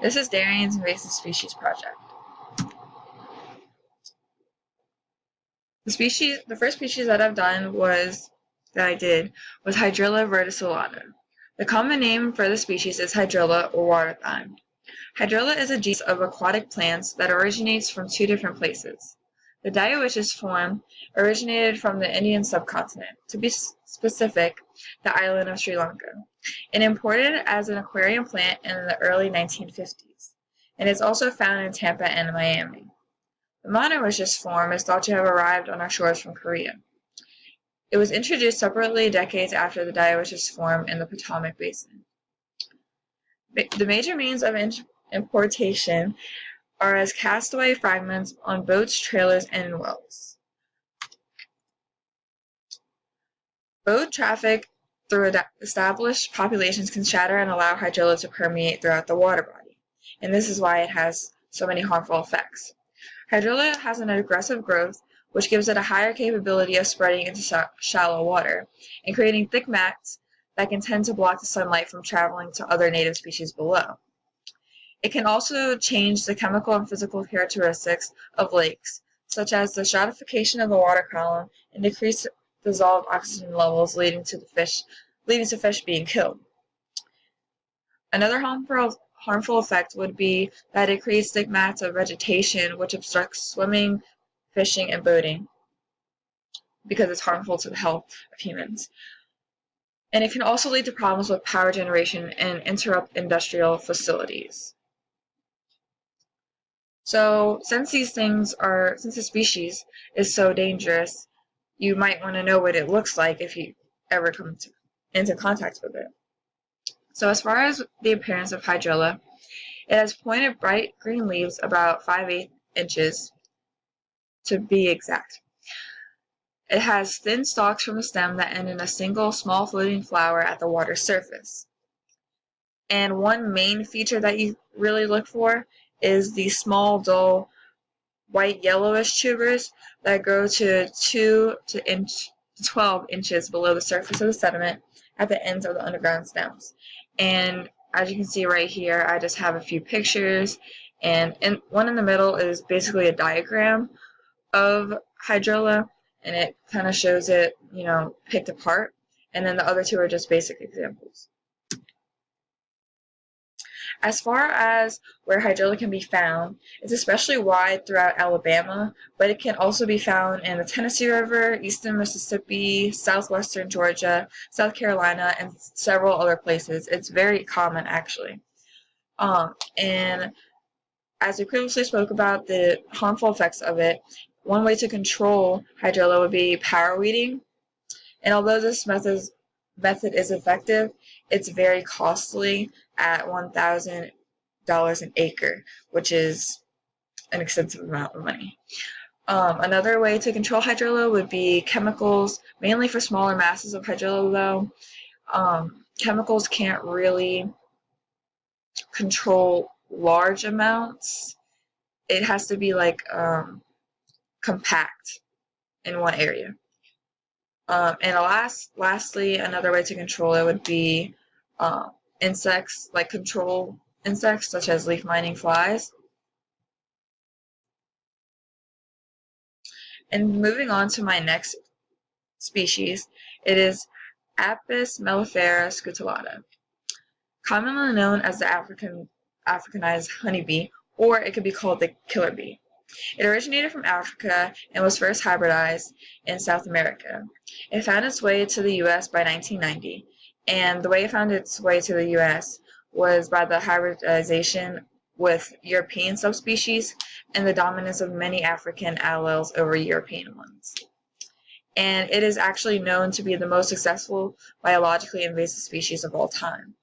This is Darian's Invasive Species Project. The first species that I did was Hydrilla verticillata. The common name for the species is Hydrilla or water thyme. Hydrilla is a genus of aquatic plants that originates from two different places. The dioecious form originated from the Indian subcontinent, to be specific, the island of Sri Lanka, and imported as an aquarium plant in the early 1950s, and is also found in Tampa and Miami. The monoecious form is thought to have arrived on our shores from Korea. It was introduced separately decades after the dioecious form in the Potomac Basin. The major means of importation are as castaway fragments on boats, trailers, and in wells. Boat traffic through established populations can shatter and allow hydrilla to permeate throughout the water body, and this is why it has so many harmful effects. Hydrilla has an aggressive growth, which gives it a higher capability of spreading into shallow water and creating thick mats that can tend to block the sunlight from traveling to other native species below. It can also change the chemical and physical characteristics of lakes, such as the stratification of the water column and decreased dissolved oxygen levels leading to fish being killed. Another harmful effect would be that it creates thick mats of vegetation which obstructs swimming, fishing, and boating because it's harmful to the health of humans. And it can also lead to problems with power generation and interrupt industrial facilities. So since the species is so dangerous, you might want to know what it looks like if you ever come into contact with it. So as far as the appearance of hydrilla, it has pointed bright green leaves about 5/8 inches to be exact. It has thin stalks from the stem that end in a single small floating flower at the water's surface. And one main feature that you really look for is the small, dull, white yellowish tubers that grow to 2 to 12 inches below the surface of the sediment at the ends of the underground stems. And as you can see right here, I just have a few pictures, and one in the middle is basically a diagram of hydrilla, and it kind of shows it, picked apart, and then the other two are just basic examples. As far as where hydrilla can be found, it's especially wide throughout Alabama, but it can also be found in the Tennessee River, eastern Mississippi, southwestern Georgia, South Carolina, and several other places. It's very common, actually. And as we previously spoke about the harmful effects of it, one way to control hydrilla would be power weeding. And although this method is effective, it's very costly at $1,000 an acre, which is an extensive amount of money. Another way to control hydrilla would be chemicals, mainly for smaller masses of hydrilla, though. Chemicals can't really control large amounts. It has to be compact in one area. And lastly, another way to control it would be insects, control insects such as leaf mining flies. And moving on to my next species, it is Apis mellifera scutellata, commonly known as the Africanized honeybee, or it could be called the killer bee. It originated from Africa and was first hybridized in South America. It found its way to the U.S. by 1990, and the way it found its way to the U.S. was by the hybridization with European subspecies and the dominance of many African alleles over European ones. And it is actually known to be the most successful biologically invasive species of all time.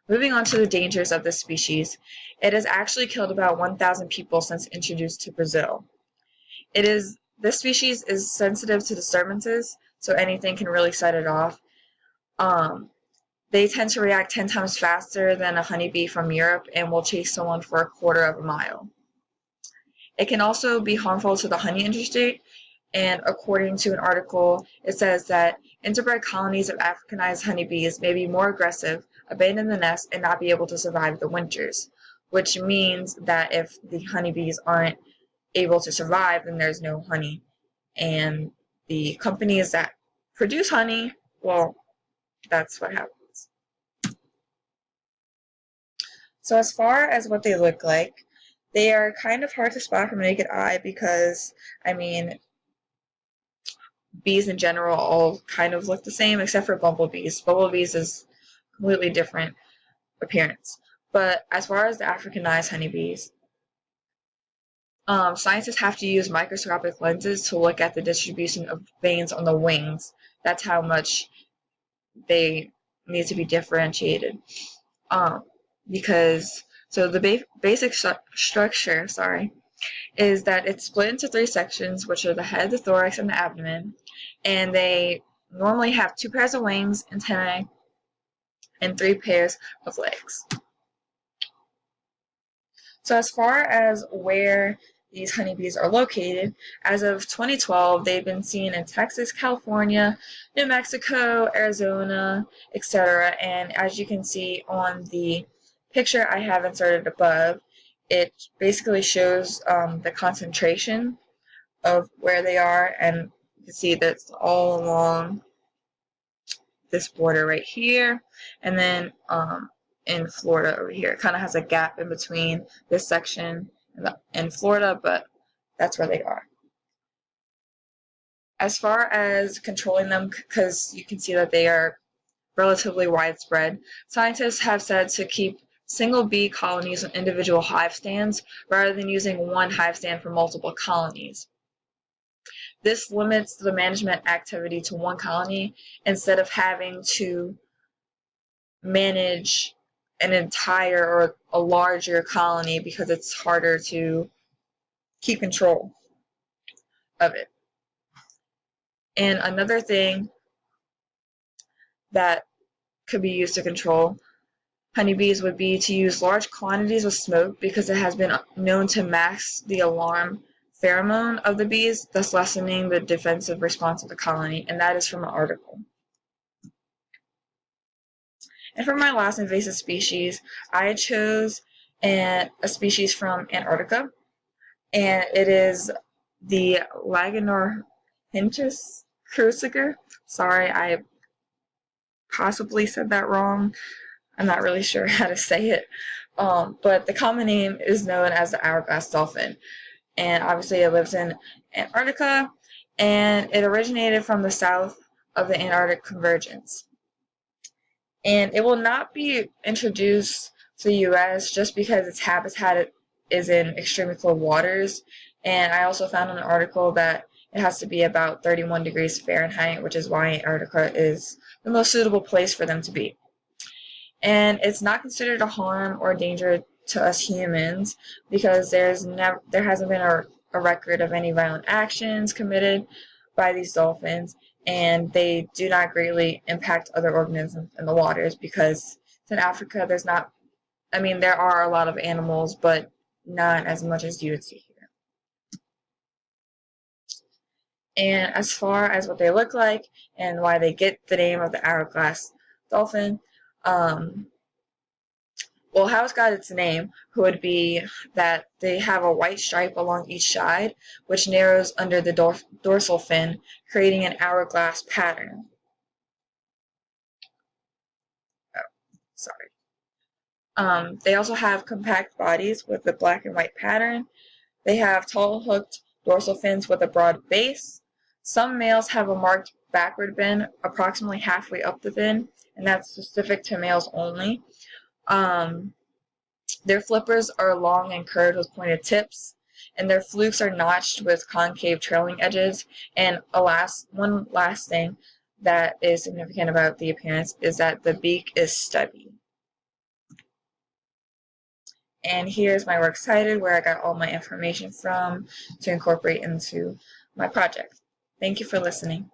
Moving on to the dangers of this species, it has actually killed about 1,000 people since introduced to Brazil. This species is sensitive to disturbances, so anything can really set it off. They tend to react 10 times faster than a honeybee from Europe and will chase someone for a quarter of a mile. It can also be harmful to the honey industry, and according to an article, it says that interbred colonies of Africanized honeybees may be more aggressive, abandon the nest and not be able to survive the winters, which means that if the honeybees aren't able to survive, then there's no honey. And the companies that produce honey, well, that's what happens. So as far as what they look like, they are kind of hard to spot from the naked eye because, I mean, bees in general all kind of look the same except for bumblebees. Bumblebees is completely different appearance. But as far as the Africanized honeybees, scientists have to use microscopic lenses to look at the distribution of veins on the wings. That's how much they need to be differentiated. Because so the basic structure, is that it's split into 3 sections, which are the head, the thorax, and the abdomen, and they normally have 2 pairs of wings, antennae, and 3 pairs of legs. So as far as where these honeybees are located, as of 2012, they've been seen in Texas, California, New Mexico, Arizona, etc. And as you can see on the picture I have inserted above, it basically shows the concentration of where they are, and you can see that's all along this border right here, and then in Florida over here. It kind of has a gap in between this section and Florida, but that's where they are. As far as controlling them, because you can see that they are relatively widespread, scientists have said to keep single bee colonies on individual hive stands rather than using one hive stand for multiple colonies. This limits the management activity to one colony instead of having to manage an entire or a larger colony because it's harder to keep control of it. And another thing that could be used to control honeybees would be to use large quantities of smoke because it has been known to mask the alarm pheromone of the bees, thus lessening the defensive response of the colony, and that is from an article. And for my last invasive species, I chose a species from Antarctica, and it is the Lagenorrhynchus cruciger. Sorry, I possibly said that wrong. I'm not really sure how to say it. But the common name is known as the hourglass dolphin. And obviously it lives in Antarctica, and it originated from the south of the Antarctic convergence. And it will not be introduced to the U.S. just because its habitat is in extremely cold waters. And I also found in an article that it has to be about 31 degrees Fahrenheit, which is why Antarctica is the most suitable place for them to be. And it's not considered a harm or danger to us humans because there hasn't been a record of any violent actions committed by these dolphins, and they do not greatly impact other organisms in the waters because in Africa there are a lot of animals, but not as much as you would see here. And as far as what they look like and why they get the name of the hourglass dolphin, well, how it's got its name would be that they have a white stripe along each side, which narrows under the dorsal fin, creating an hourglass pattern. Oh, sorry. They also have compact bodies with a black and white pattern. They have tall hooked dorsal fins with a broad base. Some males have a marked backward bend approximately halfway up the fin, and that's specific to males only. Their flippers are long and curved with pointed tips, and their flukes are notched with concave trailing edges. And one last thing that is significant about the appearance is that the beak is stubby. And here's my works cited where I got all my information from to incorporate into my project. Thank you for listening.